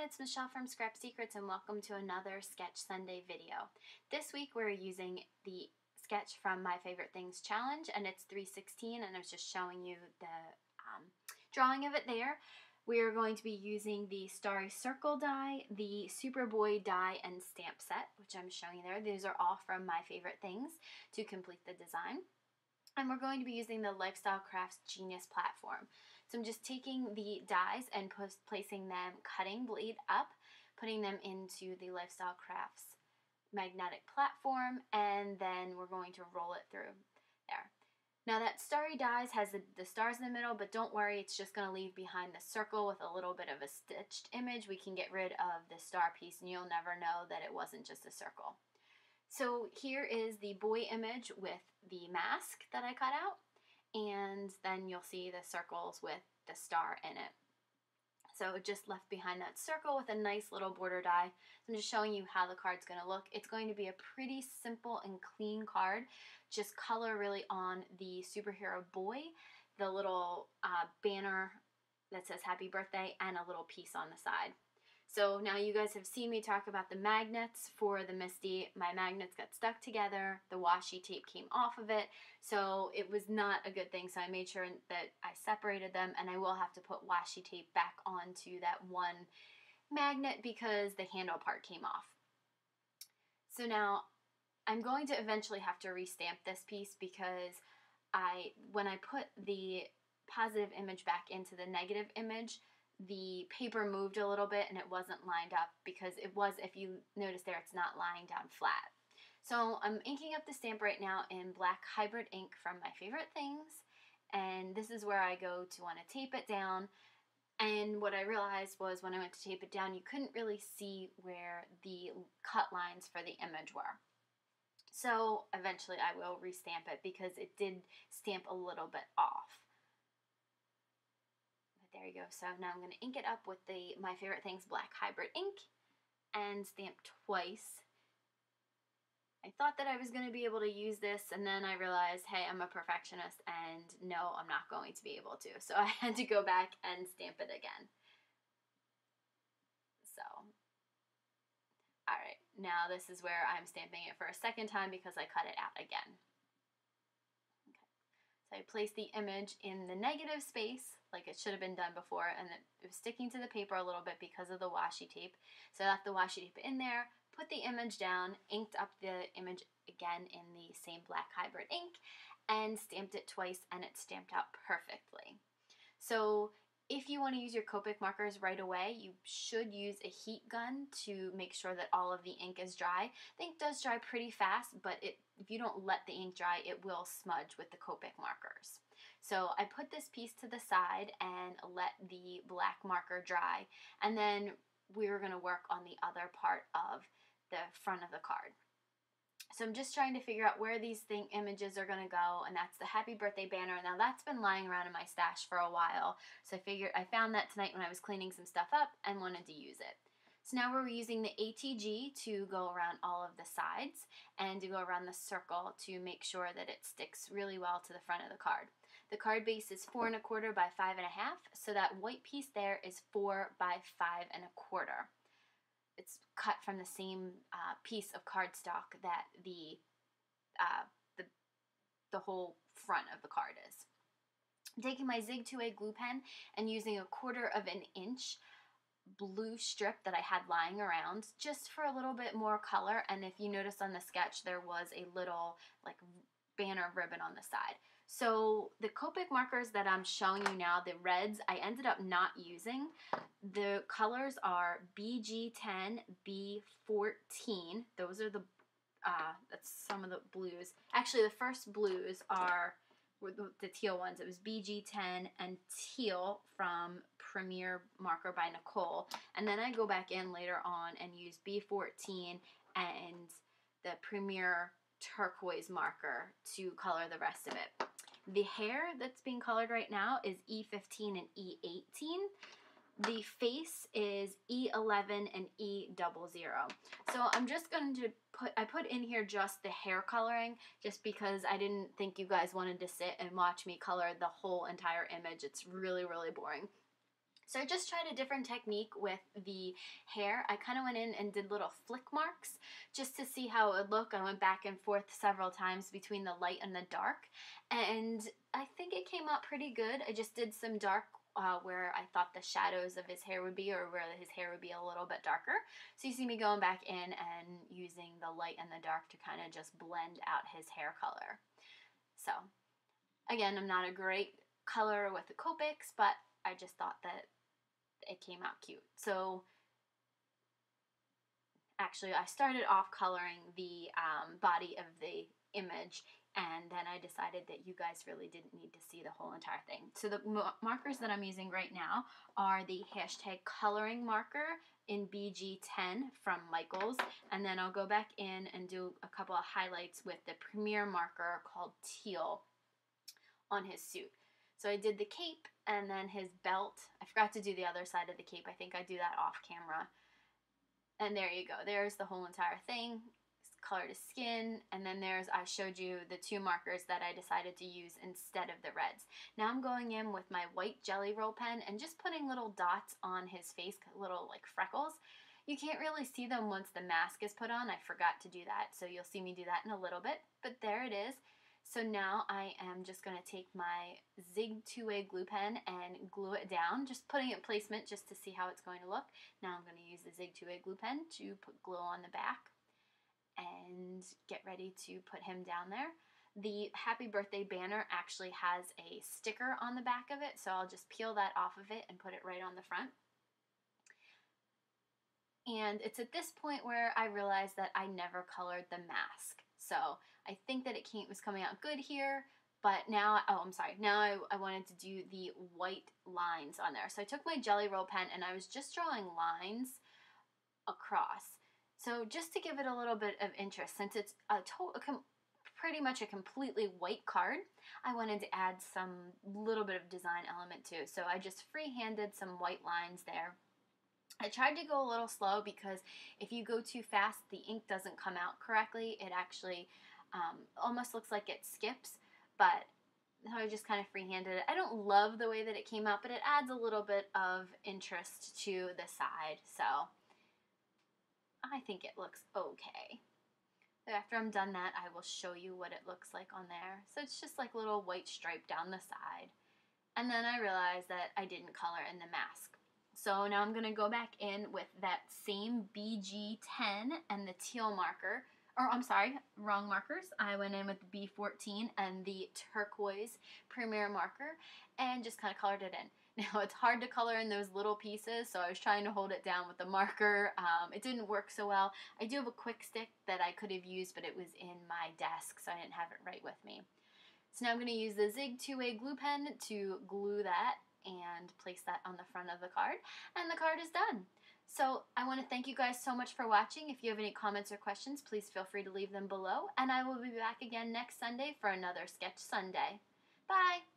it's Michelle from Scrap Secrets and welcome to another Sketch Sunday video. This week we're using the sketch from My Favorite Things challenge and it's 316 and I was just showing you the drawing of it there. We are going to be using the Starry Circle die, the Superboy die and stamp set, which I'm showing you there. These are all from My Favorite Things to complete the design. And we're going to be using the Lifestyle Crafts Genius platform. So I'm just taking the dies and placing them cutting blade up, putting them into the Lifestyle Crafts magnetic platform, and then we're going to roll it through there. Now that starry dies has the stars in the middle, but don't worry, it's just going to leave behind the circle with a little bit of a stitched image. We can get rid of the star piece and you'll never know that it wasn't just a circle. So here is the boy image with the mask that I cut out, and then you'll see the circles with the star in it. So just left behind that circle with a nice little border die. So I'm just showing you how the card's going to look. It's going to be a pretty simple and clean card. Just color really on the superhero boy, the little banner that says happy birthday, and a little piece on the side. So now you guys have seen me talk about the magnets for the Misty. My magnets got stuck together, the washi tape came off of it, so it was not a good thing. So I made sure that I separated them, and I will have to put washi tape back onto that one magnet because the handle part came off. So now I'm going to eventually have to restamp this piece because when I put the positive image back into the negative image, the paper moved a little bit and it wasn't lined up because it was, if you notice there, it's not lying down flat. So I'm inking up the stamp right now in black hybrid ink from My Favorite Things, and this is where I go to want to tape it down. And what I realized was when I went to tape it down, you couldn't really see where the cut lines for the image were. So eventually I will restamp it because it did stamp a little bit off. There you go. So now I'm going to ink it up with the My Favorite Things black hybrid ink and stamp twice. I thought that I was going to be able to use this, and then I realized, hey, I'm a perfectionist and no, I'm not going to be able to. So I had to go back and stamp it again. So, alright, now this is where I'm stamping it for a second time because I cut it out again. So I placed the image in the negative space, like it should have been done before, and it was sticking to the paper a little bit because of the washi tape. So I left the washi tape in there, put the image down, inked up the image again in the same black hybrid ink, and stamped it twice, and it stamped out perfectly. So if you want to use your Copic markers right away, you should use a heat gun to make sure that all of the ink is dry. The ink does dry pretty fast, but if you don't let the ink dry, it will smudge with the Copic markers. So I put this piece to the side and let the black marker dry, and then we're going to work on the other part of the front of the card. So I'm just trying to figure out where these images are going to go, and that's the happy birthday banner. Now that's been lying around in my stash for a while, so I found that tonight when I was cleaning some stuff up and wanted to use it. So now we're using the ATG to go around all of the sides and to go around the circle to make sure that it sticks really well to the front of the card. The card base is 4 1/4 by 5 1/2, so that white piece there is 4 by 5 1/4. It's cut from the same piece of cardstock that the whole front of the card is. I'm taking my Zig 2A glue pen and using 1/4 inch blue strip that I had lying around just for a little bit more color, and if you notice on the sketch there was a little like banner ribbon on the side. So the Copic markers that I'm showing you now, the reds, I ended up not using. The colors are BG10, B14. Those are that's some of the blues. Actually, the first blues were the teal ones. It was BG10 and teal from Premier Marker by Nicole. And then I go back in later on and use B14 and the Premier turquoise marker to color the rest of it. The hair that's being colored right now is E15 and E18. The face is E11 and E00. So I'm just going to I put in here just the hair coloring just because I didn't think you guys wanted to sit and watch me color the whole entire image. It's really, really boring. So I just tried a different technique with the hair. I kind of went in and did little flick marks just to see how it would look. I went back and forth several times between the light and the dark, and I think it came out pretty good. I just did some dark where I thought the shadows of his hair would be, or where his hair would be a little bit darker. So you see me going back in and using the light and the dark to kind of just blend out his hair color. So again, I'm not a great color with the Copics, but I just thought that it came out cute. So actually I started off coloring the body of the image, and then I decided that you guys really didn't need to see the whole entire thing. So the markers that I'm using right now are the hashtag coloring marker in BG10 from Michaels, and then I'll go back in and do a couple of highlights with the Premier marker called Teal on his suit. So I did the cape and then his belt. I forgot to do the other side of the cape. I think I do that off camera. And there you go. There's the whole entire thing. Colored his skin. And then I showed you the two markers that I decided to use instead of the reds. Now I'm going in with my white Jelly Roll pen and just putting little dots on his face, little like freckles. You can't really see them once the mask is put on. I forgot to do that. So you'll see me do that in a little bit. But there it is. So now I am just going to take my Zig 2A glue pen and glue it down, just putting it placement just to see how it's going to look. Now I'm going to use the Zig 2A glue pen to put glue on the back and get ready to put him down there. The happy birthday banner actually has a sticker on the back of it, so I'll just peel that off of it and put it right on the front. And it's at this point where I realized that I never colored the mask. So I think that it was coming out good here, but now, now I wanted to do the white lines on there. So I took my Jelly Roll pen and I was just drawing lines across. So just to give it a little bit of interest, since it's pretty much a completely white card, I wanted to add some little bit of design element too. So I just free-handed some white lines there. I tried to go a little slow because if you go too fast, the ink doesn't come out correctly. It actually almost looks like it skips, but so I just kind of freehanded it. I don't love the way that it came out, but it adds a little bit of interest to the side, so I think it looks okay. So after I'm done that, I will show you what it looks like on there. So it's just like a little white stripe down the side. And then I realized that I didn't color in the mask. So now I'm going to go back in with that same BG10 and the teal marker, or I'm sorry, wrong markers. I went in with the B14 and the turquoise Premier marker and just kind of colored it in. Now it's hard to color in those little pieces, so I was trying to hold it down with the marker. It didn't work so well. I do have a quick stick that I could have used, but it was in my desk, so I didn't have it right with me. So now I'm going to use the Zig 2A glue pen to glue that and place that on the front of the card, and the card is done. So I want to thank you guys so much for watching. If you have any comments or questions, please feel free to leave them below, and I will be back again next Sunday for another Sketch Sunday. Bye!